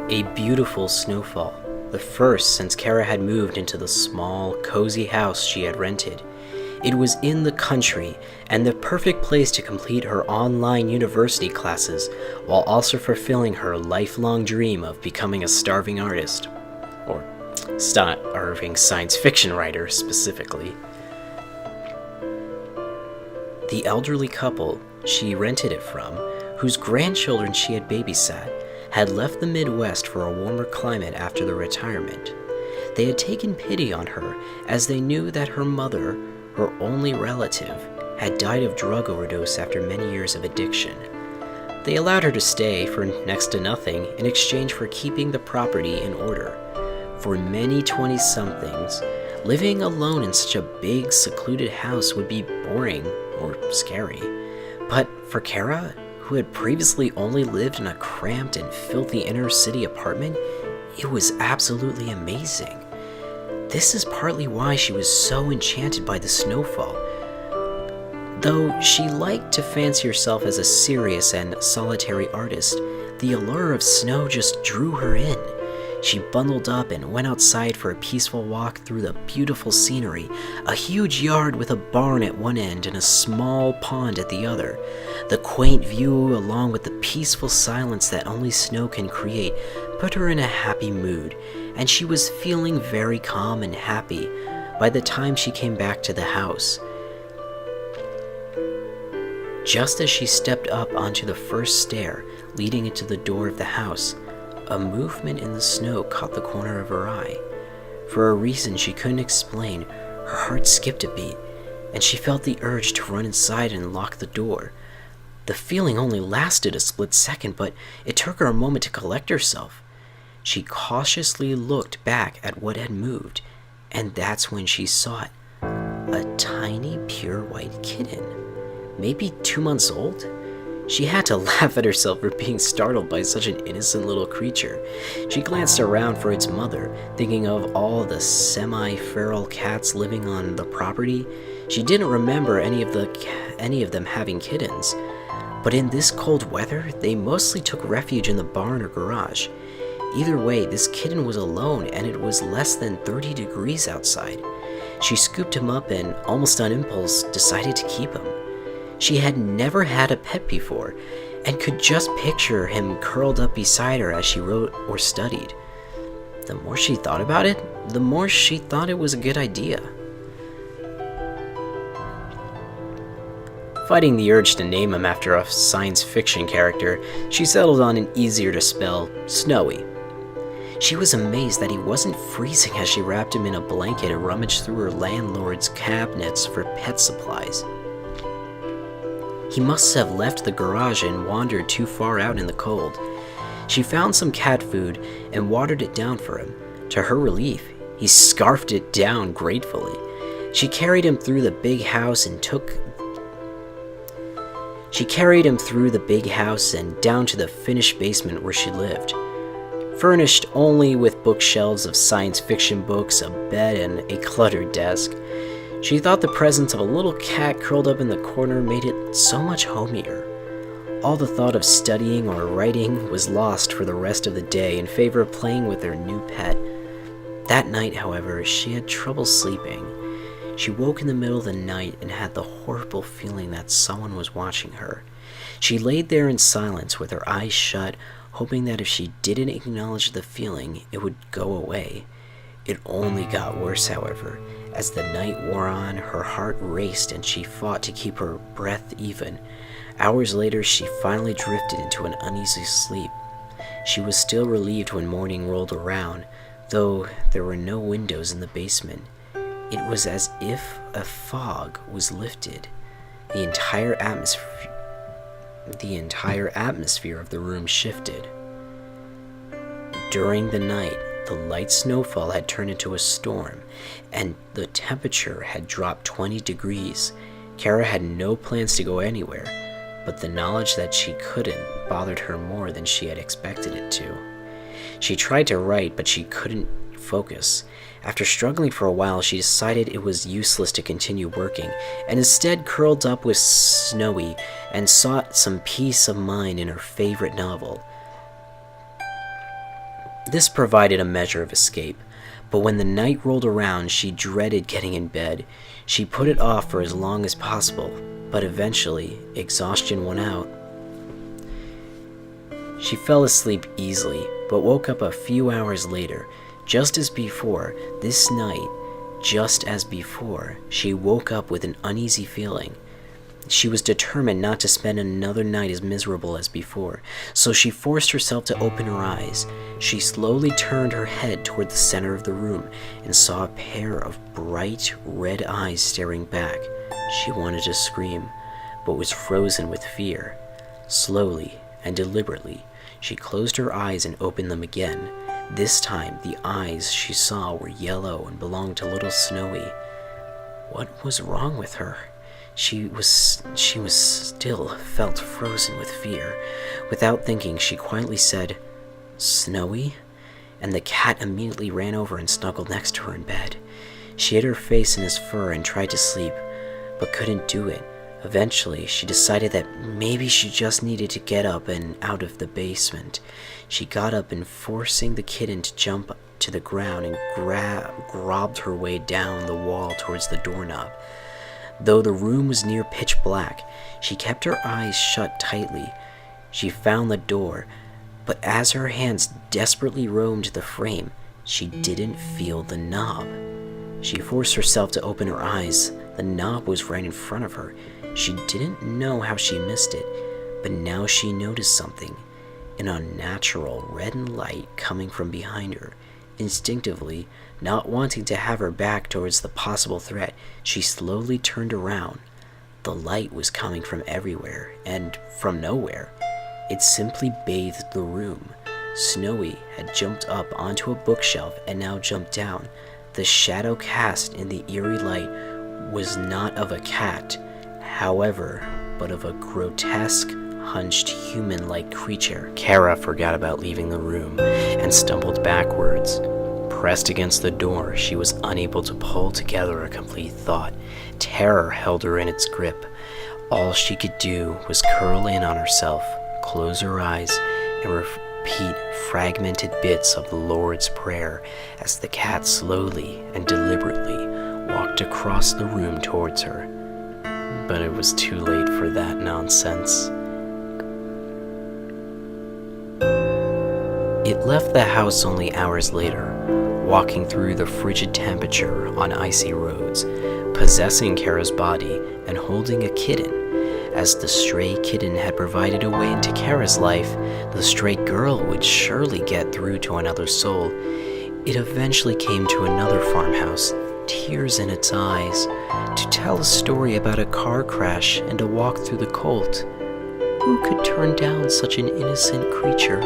A beautiful snowfall, the first since Kara had moved into the small, cozy house she had rented. It was in the country and the perfect place to complete her online university classes while also fulfilling her lifelong dream of becoming a starving artist. Or starving science fiction writer, specifically. The elderly couple she rented it from, whose grandchildren she had babysat, had left the Midwest for a warmer climate after their retirement. They had taken pity on her as they knew that her mother, her only relative, had died of drug overdose after many years of addiction. They allowed her to stay for next to nothing in exchange for keeping the property in order. For many 20-somethings, living alone in such a big, secluded house would be boring or scary. But for Kara, who had previously only lived in a cramped and filthy inner-city apartment, it was absolutely amazing. This is partly why she was so enchanted by the snowfall. Though she liked to fancy herself as a serious and solitary artist, the allure of snow just drew her in. She bundled up and went outside for a peaceful walk through the beautiful scenery, a huge yard with a barn at one end and a small pond at the other. The quaint view, along with the peaceful silence that only snow can create, put her in a happy mood, and she was feeling very calm and happy by the time she came back to the house. Just as she stepped up onto the first stair leading into the door of the house, a movement in the snow caught the corner of her eye. For a reason she couldn't explain, her heart skipped a beat, and she felt the urge to run inside and lock the door. The feeling only lasted a split second, but it took her a moment to collect herself. She cautiously looked back at what had moved, and that's when she saw it. A tiny, pure white kitten, maybe 2 months old. She had to laugh at herself for being startled by such an innocent little creature. She glanced around for its mother, thinking of all the semi-feral cats living on the property. She didn't remember any of them having kittens, but in this cold weather, they mostly took refuge in the barn or garage. Either way, this kitten was alone, and it was less than 30 degrees outside. She scooped him up and, almost on impulse, decided to keep him. She had never had a pet before, and could just picture him curled up beside her as she wrote or studied. The more she thought about it, the more she thought it was a good idea. Fighting the urge to name him after a science fiction character, she settled on an easier-to-spell Snowy. She was amazed that he wasn't freezing as she wrapped him in a blanket and rummaged through her landlord's cabinets for pet supplies. He must have left the garage and wandered too far out in the cold. She found some cat food and watered it down for him. To her relief, he scarfed it down gratefully. She carried him through the big house and down to the finished basement where she lived. Furnished only with bookshelves of science fiction books, a bed, and a cluttered desk, she thought the presence of a little cat curled up in the corner made it so much homier. All the thought of studying or writing was lost for the rest of the day in favor of playing with her new pet. That night, however, she had trouble sleeping. She woke in the middle of the night and had the horrible feeling that someone was watching her. She laid there in silence with her eyes shut, hoping that if she didn't acknowledge the feeling, it would go away. It only got worse, however. As the night wore on, her heart raced and she fought to keep her breath even. Hours later, she finally drifted into an uneasy sleep. She was still relieved when morning rolled around, though there were no windows in the basement. It was as if a fog was lifted. The entire atmosphere of the room shifted. During the night, the light snowfall had turned into a storm, and the temperature had dropped 20 degrees. Kara had no plans to go anywhere, but the knowledge that she couldn't bothered her more than she had expected it to. She tried to write, but she couldn't focus. After struggling for a while, she decided it was useless to continue working, and instead curled up with Snowy and sought some peace of mind in her favorite novel. This provided a measure of escape, but when the night rolled around, she dreaded getting in bed. She put it off for as long as possible, but eventually, exhaustion won out. She fell asleep easily, but woke up a few hours later. Just as before, this night, just as before, she woke up with an uneasy feeling. She was determined not to spend another night as miserable as before, so she forced herself to open her eyes. She slowly turned her head toward the center of the room and saw a pair of bright red eyes staring back. She wanted to scream, but was frozen with fear. Slowly and deliberately, she closed her eyes and opened them again. This time, the eyes she saw were yellow and belonged to little Snowy. What was wrong with her? She still felt frozen with fear. Without thinking, she quietly said, "Snowy?" And the cat immediately ran over and snuggled next to her in bed. She hid her face in his fur and tried to sleep, but couldn't do it. Eventually, she decided that maybe she just needed to get up and out of the basement. She got up and, forcing the kitten to jump to the ground, and grabbed her way down the wall towards the doorknob. Though the room was near pitch black, she kept her eyes shut tightly. She found the door, but as her hands desperately roamed the frame, she didn't feel the knob. She forced herself to open her eyes. The knob was right in front of her. She didn't know how she missed it, but now she noticed something, an unnatural red light coming from behind her. Instinctively, not wanting to have her back towards the possible threat, she slowly turned around. The light was coming from everywhere and from nowhere. It simply bathed the room. Snowy had jumped up onto a bookshelf and now jumped down. The shadow cast in the eerie light was not of a cat, however, but of a grotesque, hunched human-like creature. Kara forgot about leaving the room and stumbled backwards. Pressed against the door, she was unable to pull together a complete thought. Terror held her in its grip. All she could do was curl in on herself, close her eyes, and repeat fragmented bits of the Lord's Prayer as the cat slowly and deliberately walked across the room towards her. But it was too late for that nonsense. It left the house only hours later, walking through the frigid temperature on icy roads, possessing Kara's body and holding a kitten. As the stray kitten had provided a way into Kara's life, the stray girl would surely get through to another soul. It eventually came to another farmhouse, tears in its eyes, to tell a story about a car crash and a walk through the cold. Who could turn down such an innocent creature?